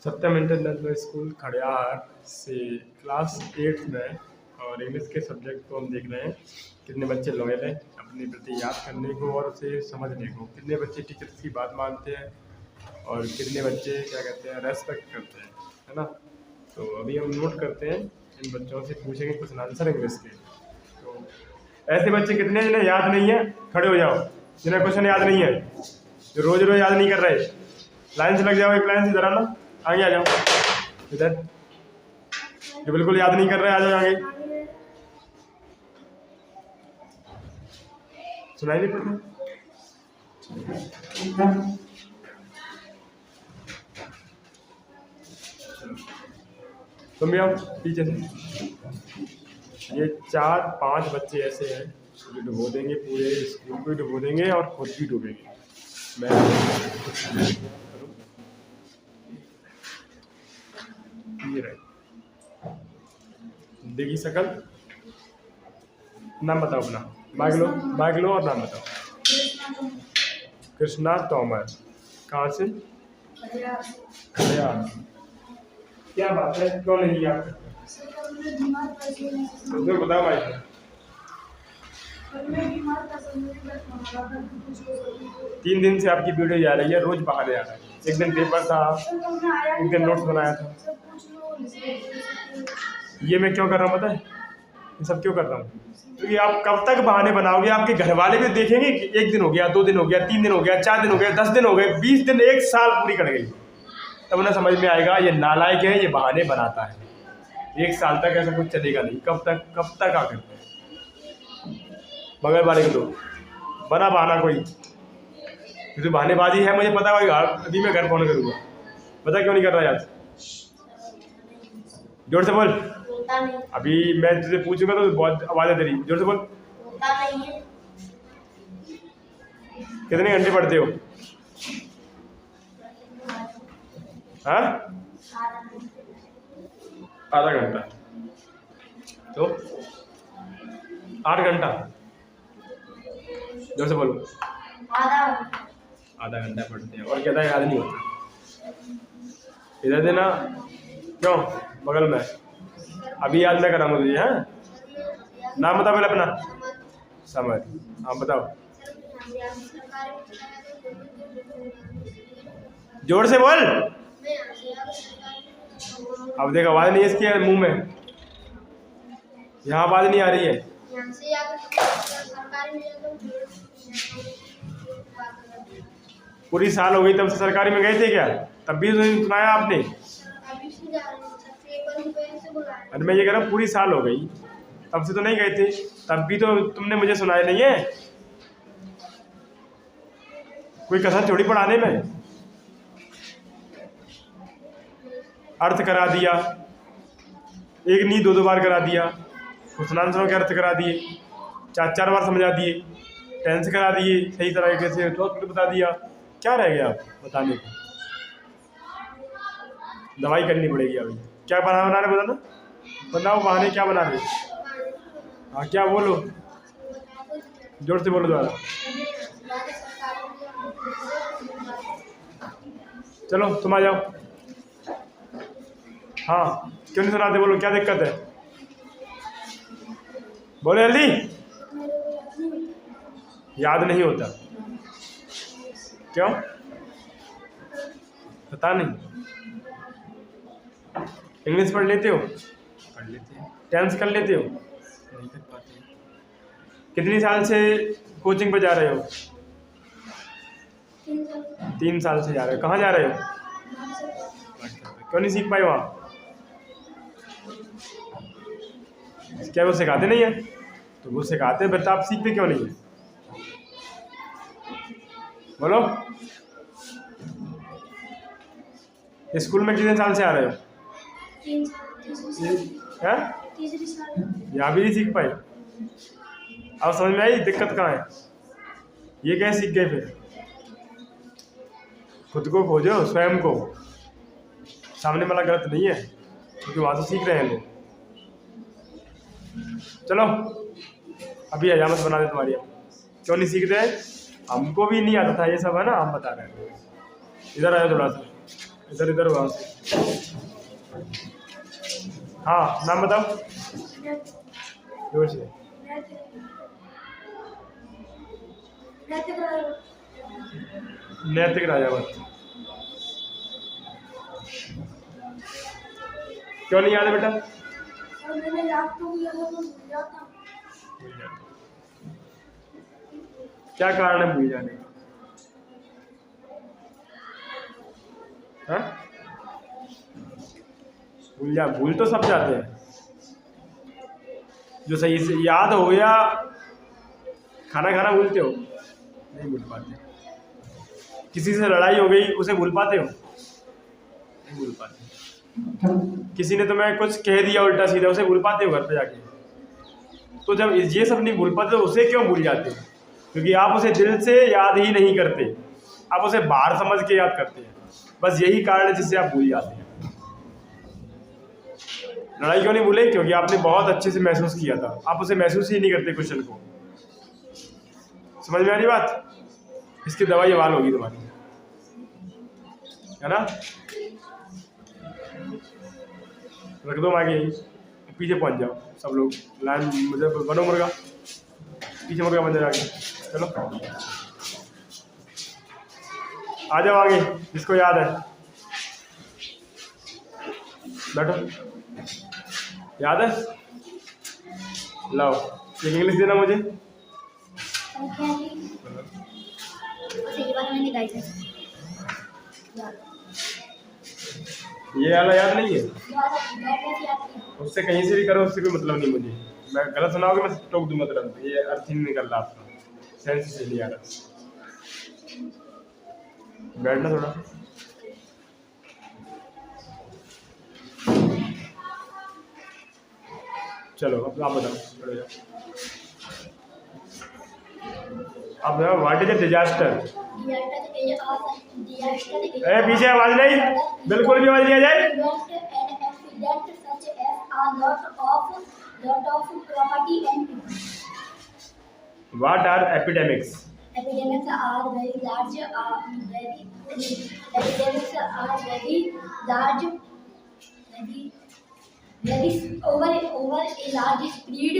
सत्यम international school खड़ियार से class 8th में और इंग्लिश के सब्जेक्ट को हम देख रहे हैं। कितने बच्चे लॉयल हैं अपने प्रति याद करने को और उसे समझने को, कितने बच्चे टीचर्स की बात मानते हैं और कितने बच्चे क्या कहते हैं रेस्पेक्ट करते हैं, है ना। तो अभी हम नोट करते हैं, इन बच्चों से पूछेंगे कुछ आंसर इंग्लिश के। तो ऐसे बच्चे कितने जिन्हें याद नहीं है, खड़े हो जाओ। जिन्हें क्वेश्चन याद नहीं है, जो रोज रोज याद नहीं कर रहे, लाइन से लग जाओ, एक लाइन से जरा ना आगे आ जाओ। इधर जो बिल्कुल याद नहीं कर रहे आ जाओ आगे। सुनाई नहीं पड़ता? तुम भी आओ पीछे से। ये 4-5 बच्चे ऐसे हैं जो डुबो देंगे, पूरे स्कूल को डुबो देंगे और खुद भी डूबेंगे। मैं ये रहे देखी शकल। नाम बताओ अपना, माइक लो और नाम बताओ। कृष्णा तोमर। कहाँ से? खड़ियार। क्या बात है, क्यों नहीं याद? तो बताओ भाई। 3 दिन से आपकी वीडियो जा रही है, रोज बाहर आ रहा है। एक दिन पेपर था, एक दिन नोट्स बनाया था। ये मैं क्यों कर रहा हूँ पता है? ये सब क्यों कर रहा हूँ? क्योंकि आप कब तक बहाने बनाओगे? आपके घर वाले भी देखेंगे कि 1 दिन हो गया, 2 दिन हो गया, 3 दिन हो गया, 4 दिन हो गया, 10 दिन हो गए, 20 दिन, 1 साल पूरी कट गई, तब उन्हें समझ में आएगा ये नालायक है, ये बहाने बनाता है। 1 साल तक ऐसा कुछ चलेगा नहीं। कब तक आकर मगर वाले के लोग बना बहाना कोई जो बहानेबाजी है, मुझे पता होगा। अभी मैं घर फोन करूँगा। पता क्यों नहीं कर रहा यार? जोर से बोल। अभी मैं तुझे पूछूंगा तो बहुत आवाज है तेरी। जोर से बोल। कितने घंटे पढ़ते हो? हाँ, आधा घंटा। तो 8 घंटा। जोर से बोलो। आधा घंटा पढ़ते हैं और कहता है याद नहीं होता। इधर देना क्यों? बगल में अभी याद मैं कराऊंगा तुझे। हाँ, नाम बताओ पहले अपना। समझ। आप बताओ। जोर से बोल। अब देख आवाज नहीं है इसके मुंह में, यहाँ आवाज नहीं आ रही है। पूरी साल हो गई तब से सरकारी में गए थे क्या? तब भी सुनाया आपने? अरे मैं ये कह रहा हूँ पूरी साल हो गई, तब से तो नहीं गए थे, तब भी तो तुमने मुझे सुनाया नहीं है। कोई कसर थोड़ी पढ़ाने में। अर्थ करा दिया, एक नहीं 2 बार करा दिया। क्वेश्चन के अर्थ करा दिए, 4 बार समझा दिए, टेंस करा दिए सही तरीके से, तो बता दिया। क्या रह गया बताने को? दवाई करनी पड़ेगी अभी। क्या बना रहे बताना, बताओ बहाने क्या बना रहे? हाँ क्या बोलो, जोर से बोलो दोबारा। चलो तुम आ जाओ। हाँ क्यों नहीं सुनाते? बोलो क्या दिक्कत है? बोलो जल्दी। याद नहीं होता क्यों? पता नहीं। इंग्लिश पढ़ लेते हो? पढ़ लेते हैं। टेंस कर लेते हो? नहीं कर पाते। कितनी साल से कोचिंग पे जा रहे हो? 3 साल से जा रहे हो। कहाँ जा रहे हो? क्यों नहीं सीख पाए वहाँ? क्या वो सिखाते नहीं है? तो वो सिखाते हैं, बता आप सीखते क्यों नहीं है? बोलो। स्कूल में कितने साल से आ रहे हो? 3 यहाँ भी नहीं सीख पाए? अब समझ में आई दिक्कत कहाँ है? ये कैसे सीख गए फिर? खुद को खोजो, स्वयं को। सामने वाला गलत नहीं है, क्योंकि वहाँ से सीख रहे हैं लोग। चलो अभी हजामत बना दे तुम्हारी। क्यों नहीं सीख रहे? हमको भी नहीं आता था ये सब, है ना, हम बता रहे हैं। इधर आया थोड़ा सा। इधर इधर वहाँ से। हाँ नाम बताओ जोर से। नैतिक राजावत। क्यों नहीं याद है बेटा? क्या कारण है भूल जाने का? हाँ? भूल तो सब जाते हैं। जो सही से याद हो गया, खाना खाना भूलते हो? नहीं भूल पाते। किसी से लड़ाई हो गई, उसे भूल पाते हो? नहीं भूल पाते। किसी ने तुम्हें कुछ कह दिया उल्टा सीधा, उसे भूल पाते हो घर पे जाके? तो जब ये सब नहीं भूल पाते तो उसे क्यों भूल जाते हो? क्योंकि आप उसे दिल से याद ही नहीं करते, आप उसे बाहर समझ के याद करते हैं। बस यही कारण है जिससे आप भूल जाते हैं। लड़ाई क्यों नहीं भूले? क्योंकि आपने बहुत अच्छे से महसूस किया था, आप उसे महसूस ही नहीं करते क्वेश्चन को। समझ में आ रही बात? इसकी दवाई हवाल होगी तुम्हारी, है ना? रख दो आगे, पीछे पहुंच जाओ सब लोग, लाइन मुझे बनो मुर्गा, पीछे मुर्गा बन जाओ आगे। चलो आ जाओ आगे, जिसको याद है बैठो। याद है? लाओ एक इंग्लिश देना मुझे। ये वाला याद नहीं है? उससे कहीं से भी करो, उससे कोई मतलब नहीं मुझे। मैं गलत सुनाओगे मैं टोक दूंगा तुरंत। ये अर्थ ही नहीं निकल रहा आपका, सेंस से नहीं आ रहा। बैठना थोड़ा। चलो अब आप बताओ। अब व्हाट इज ए डिजास्टर? पीछे आवाज नहीं, बिल्कुल भी आवाज नहीं आ जाए। What are epidemics? Epidemics are very large, epidemics are very large, very over a large spread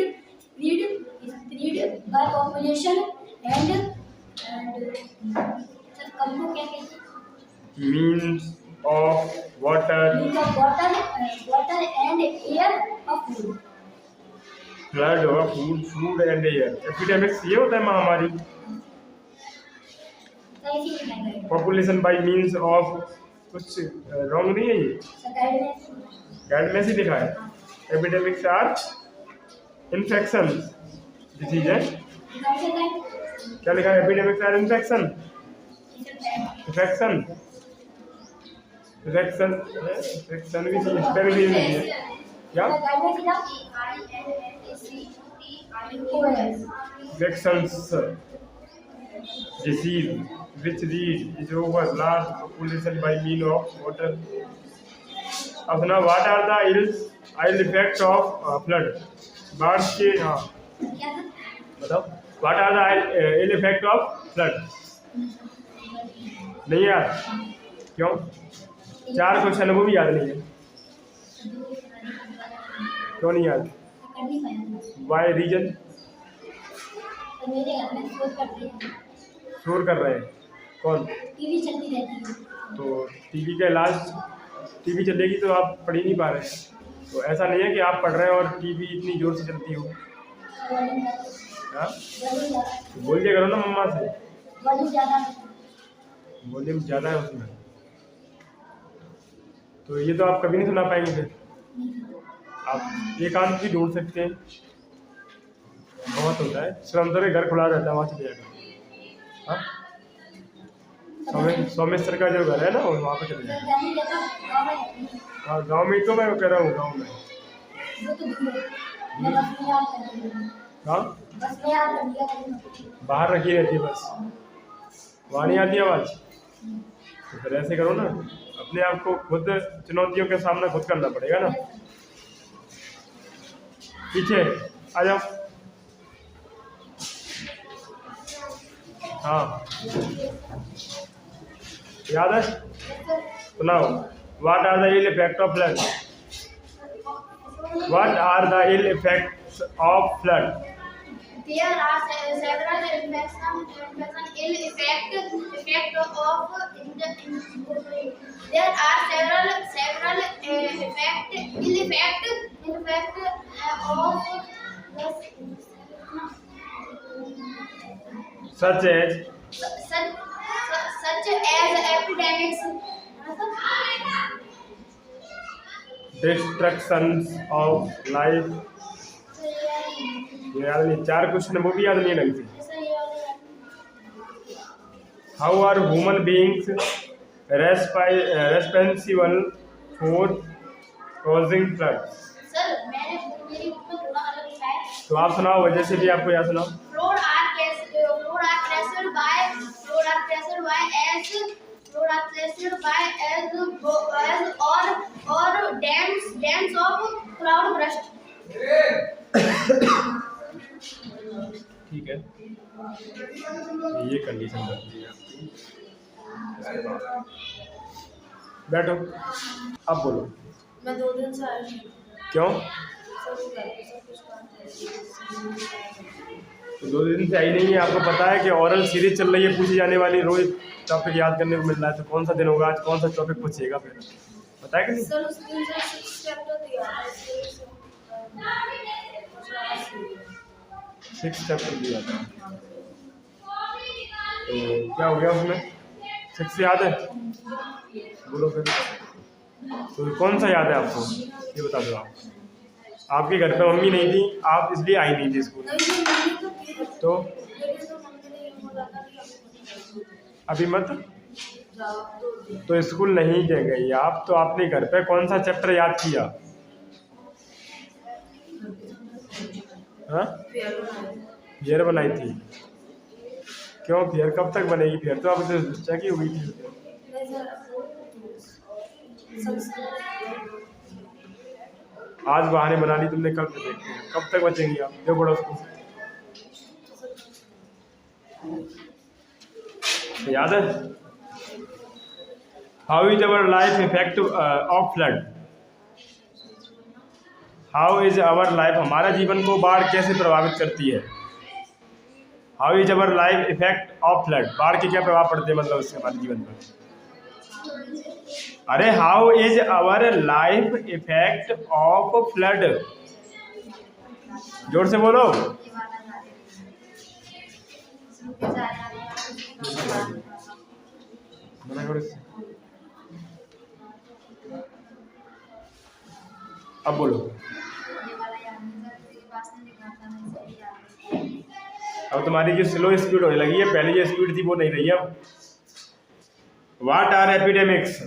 by population and हमको क्या कहते हैं? Means of water Means of water and air of food. Flood होगा, फूड एंड एयर। एपिडेमिक्स ये होता है महामारी। Population by means of, कुछ रॉन्ग नहीं है ये? गाइड में ही लिखा है एपिडेमिक्स आर इन्फेक्शन डिसीज है। क्या लिखा है? Epidemics are infection infection infection infection भी स्पेलिंग नहीं है क्या? Infections, disease which is over large population by means of water. अब ना what are the ill effects of flood? बाढ़ के, हाँ बताओ, what are the ill effects of flood? नहीं यार, क्यों? 4 क्वेश्चन वो भी याद नहीं है। क्यों नहीं याद? Why reason? शोर कर रहे हैं कौन? टीवी चलती रहती है। तो टीवी का इलाज, टीवी चलेगी तो आप पढ़ ही नहीं पा रहे। तो ऐसा नहीं है कि आप पढ़ रहे हैं और टीवी इतनी जोर से चलती हो। बोल दिया करो ना मम्मा से, वॉल्यूम ज़्यादा है उसमें। तो ये तो आप कभी नहीं सुना पाएंगे फिर। आप एकांत भी ढूंढ सकते हैं, बहुत होता है। श्रमदर के घर खुला रहता है, वहाँ चले जाएगा। हाँ सोमेश्वर का जो घर है ना, वहाँ पे चले जाएगा। हाँ गाँव में ही तो मैं कह रहा हूँ, गाँव में। हाँ बाहर रखी रहती बस, वहाँ नहीं आती आवाज़। तो फिर ऐसे करो ना, अपने आप को खुद चुनौतियों का सामना खुद करना पड़ेगा ना। पीछे आ जाओ। हाँ याद है? सुनाओ, what are the ill effect of flood? What are the ill effects of flood? There are several ill effect of there are several ill effect of Such as such as epidemics, destructions of life। ये याद नहीं, 4 question है वो भी याद नहीं ढंग से। How are human beings responsible for causing flood? Sir मैंने मेरी बुक में थोड़ा अलग लिखा है। तो आप सुनाओ, वजह से भी आपको याद सुनाओ। Flood are pressured by as or dams of cloud burst। ठीक है, ये कंडीशन बनती है आपकी। इसके बाद बैठो, अब बोलो। मैं 2 दिन से आई हूँ। क्यों? तो 2 दिन से आई नहीं है। आपको पता है कि ओरल सीरीज चल रही है, पूछी जाने वाली, रोज टॉपिक याद करने को मिल रहा है। तो कौन सा दिन होगा आज, कौन सा टॉपिक पूछिएगा फिर, पता है कि नहीं? सर उस दिन से 6 चैप्टर दिया है, 6 चैप्टर दिया था। तो क्या हो गया उसमें? 6 याद है? बोलो फिर। तो कौन सा याद है आपको, ये बता दो आप। आपके घर पे मम्मी नहीं थी, आप इसलिए आई नहीं थी स्कूल। तो अभी मत, तो स्कूल नहीं गई आप, तो आपने घर पे कौन सा चैप्टर याद किया? हाँ, फियर बनाई थी। क्यों फियर कब तक बनेगी? फियर तो आप चेक ही हुई थी। आज बहाने बना ली तुमने, कल से देखते हैं कब तक बचेंगी आप। जो बड़ा उसको याद है। How is our life effect of flood? How is our life, हमारा जीवन को बाढ़ कैसे प्रभावित करती है? How is our life effect of flood, बाढ़ के क्या प्रभाव पड़ते हैं, मतलब उससे हमारे जीवन पर। अरे how is our life effect of flood, जोर से बोलो। अब बोलो। अब तुम्हारी जो स्लो स्पीड होने लगी है, पहले जो स्पीड थी वो नहीं रही अब। What are epidemics?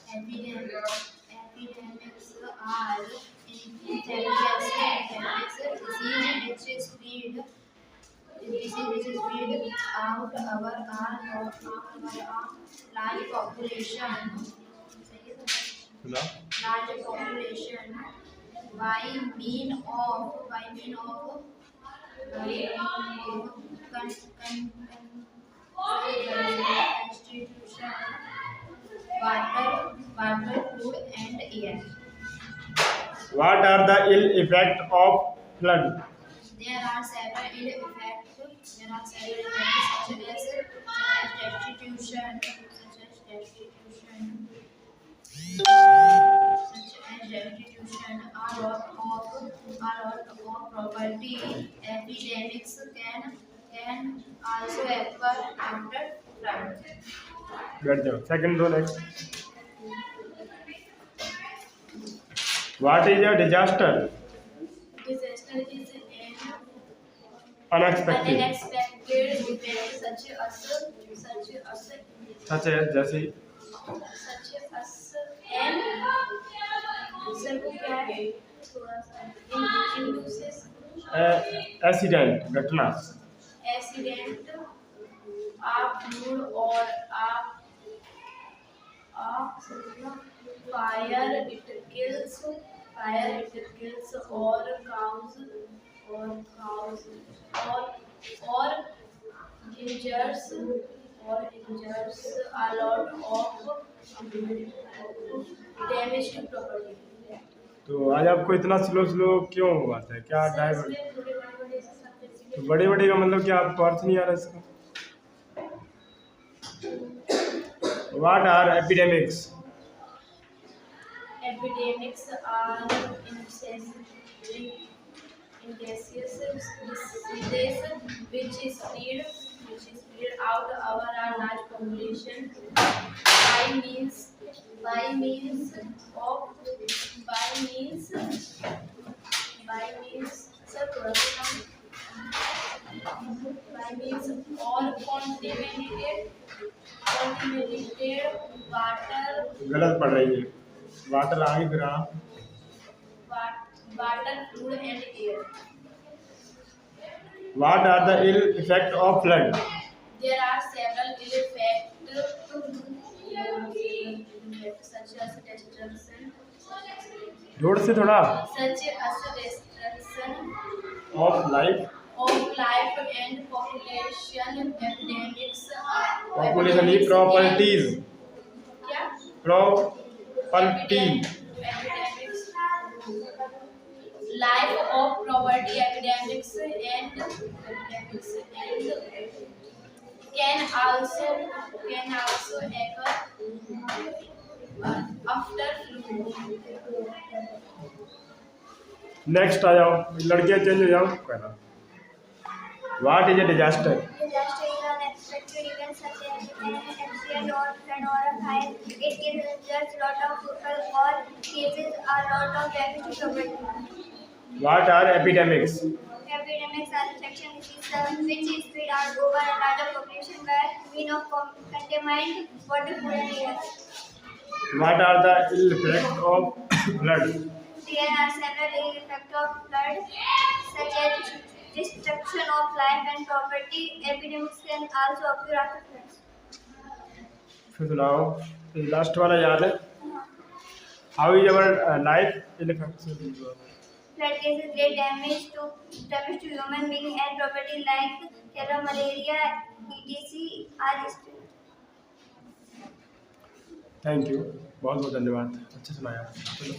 Epidemics are disease which spread out our large population by mean of constitution, water, food and air. What are the ill effects of flood? There are several ill effects such as destitution or loss of property. Epidemics can also occur after flood. बैठ जाओ, second row next. What is a disaster? Disaster is an Unexpected event such as जैसे accident, घटना। accident, आप mood और आप fire it kills or injures or injures a lot of damage to property. तो आज आपको इतना स्लो स्लो क्यों हुआ था, क्या सर, डाइवर्ट? इसमें थोड़े बड़े से subjects तो बड़े बड़े का मतलब क्या, आपको अर्थ नहीं आ रहा इसका? What are epidemics? epidemics are infectious diseases which spread out over a large population by means sir, थोड़ा सा by means or contaminated water, गलत पढ़ रही है। वाटर आगे फिर आप water, food and air. What are the ill effect of flood? There are several ill effects such as destruction जोर से थोड़ा। Of life of life and population epidemics. Population ही प्रॉपर्टीज क्या? Property Epidemics, life of property epidemics and can also occur after flu. Next आ जाओ, लड़कियां change हो जाओ। कहना what is a disaster? Disaster is an unexpected event such as an accident or flood or a fire. It can result lot of people or causes a lot of damage to property. What are epidemics? Epidemics are infection diseases which is spread out over a larger population by means of contaminated water, food and air. What are the ill effect of flood? There are several ill effects of flood such as destruction of life and property. Epidemics can also occur after floods. फिर सुनाओ, last वाला याद है? How is our life ill effect? Flood causes great damage to human being and property like cholera, malaria, etc. are listed. Thank you, बहुत बहुत धन्यवाद, अच्छे सुनाया। चलो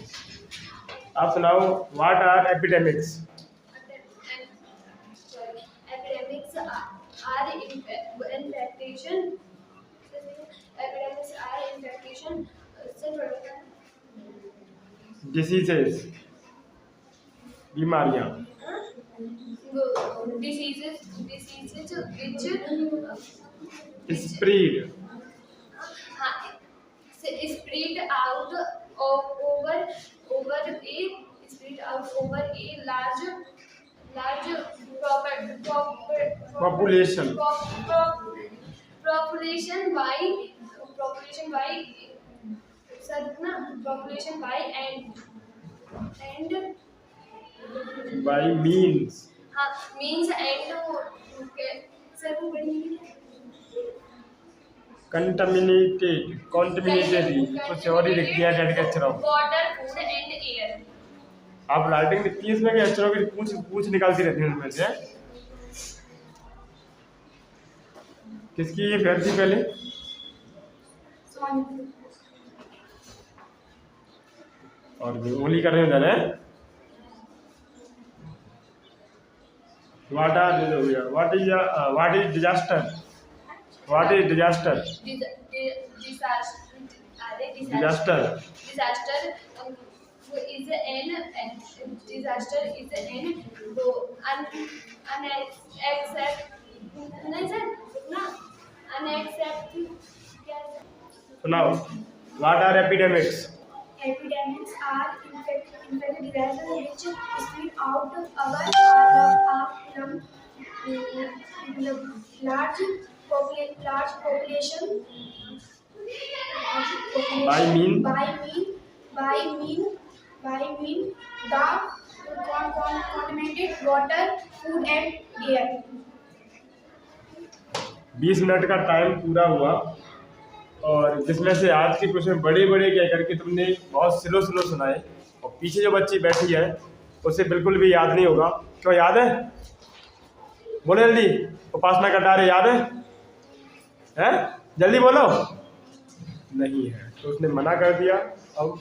आप सुनाओ, what are epidemics? Epidemics are infection. Epidemics are infection. Diseases बीमारियां। Diseases which spread spread out over a large population population by and by means means and sir वो बड़ी कंटामिनेटेड कुछ और ही लिख दिया डेड के अक्षरों। water, food and air. आप राइटिंग लिखती है इसमें कि अक्षरों की पूछ निकालती रहती है उसमें से? किसकी ये फेयर थी पहले? और भी ओनली कर रहे हैं ना। What is disaster? What is disaster? Disaster Disaster is an सुनाओ, what are epidemics? Epidemics are infectious diseases which spread out over large population By mean the contaminated water, food and air. 20 minute का time पूरा हुआ और जिसमें से आज के question बड़े कह करके तुमने बहुत स्लो सुनाए और पीछे जो बच्ची बैठी है उसे बिल्कुल भी याद नहीं होगा। क्यों याद है? बोले जल्दी। उपासना कटारे याद है? है? जल्दी बोलो। नहीं है, तो उसने मना कर दिया। अब